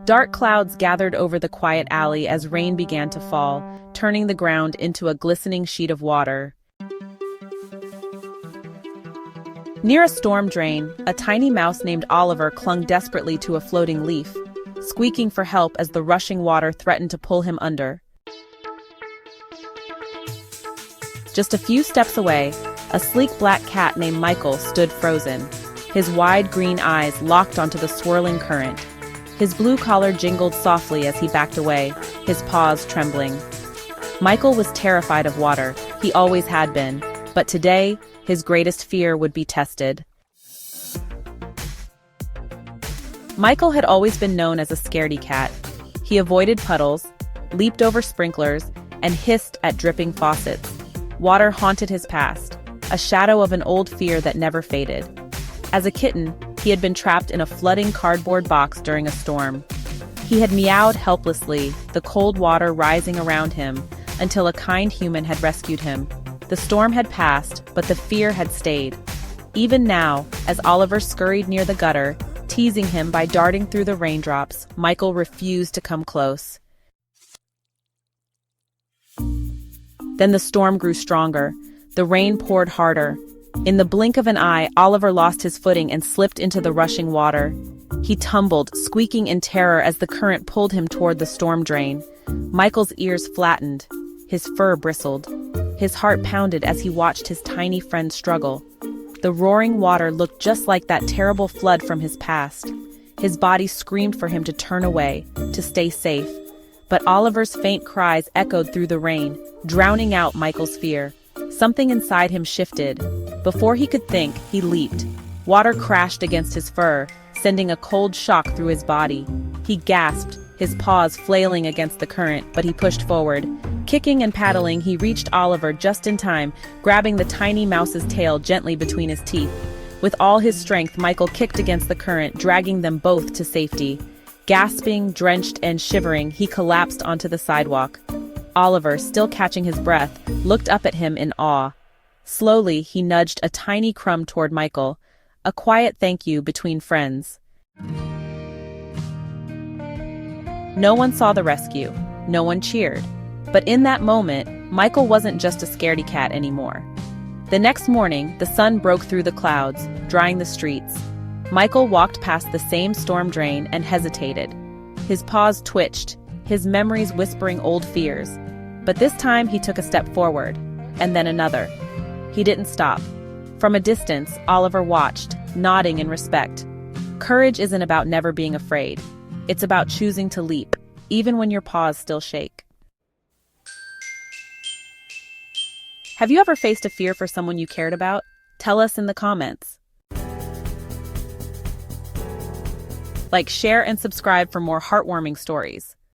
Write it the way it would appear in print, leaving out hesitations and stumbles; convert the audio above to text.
Dark clouds gathered over the quiet alley as rain began to fall, turning the ground into a glistening sheet of water. Near a storm drain, a tiny mouse named Oliver clung desperately to a floating leaf, squeaking for help as the rushing water threatened to pull him under. Just a few steps away, a sleek black cat named Michael stood frozen, his wide green eyes locked onto the swirling current. His blue collar jingled softly as he backed away, his paws trembling. Michael was terrified of water, he always had been, but today, his greatest fear would be tested. Michael had always been known as a scaredy-cat. He avoided puddles, leaped over sprinklers, and hissed at dripping faucets. Water haunted his past, a shadow of an old fear that never faded. As a kitten, he had been trapped in a flooding cardboard box during a storm. He had meowed helplessly, the cold water rising around him, until a kind human had rescued him. The storm had passed, but the fear had stayed. Even now, as Oliver scurried near the gutter, teasing him by darting through the raindrops, Michael refused to come close. Then the storm grew stronger. The rain poured harder. In the blink of an eye, Oliver lost his footing and slipped into the rushing water. He tumbled, squeaking in terror as the current pulled him toward the storm drain. Michael's ears flattened. His fur bristled. His heart pounded as he watched his tiny friend struggle. The roaring water looked just like that terrible flood from his past. His body screamed for him to turn away, to stay safe. But Oliver's faint cries echoed through the rain, drowning out Michael's fear. Something inside him shifted. Before he could think, he leaped. Water crashed against his fur, sending a cold shock through his body. He gasped, his paws flailing against the current, but he pushed forward. Kicking and paddling, he reached Oliver just in time, grabbing the tiny mouse's tail gently between his teeth. With all his strength, Michael kicked against the current, dragging them both to safety. Gasping, drenched, and shivering, he collapsed onto the sidewalk. Oliver, still catching his breath, looked up at him in awe. Slowly, he nudged a tiny crumb toward Michael, a quiet thank you between friends. No one saw the rescue. No one cheered. But in that moment, Michael wasn't just a scaredy-cat anymore. The next morning, the sun broke through the clouds, drying the streets. Michael walked past the same storm drain and hesitated. His paws twitched, his memories whispering old fears. But this time he took a step forward, and then another. He didn't stop. From a distance, Oliver watched, nodding in respect. Courage isn't about never being afraid. It's about choosing to leap, even when your paws still shake. Have you ever faced a fear for someone you cared about? Tell us in the comments. Like, share, and subscribe for more heartwarming stories.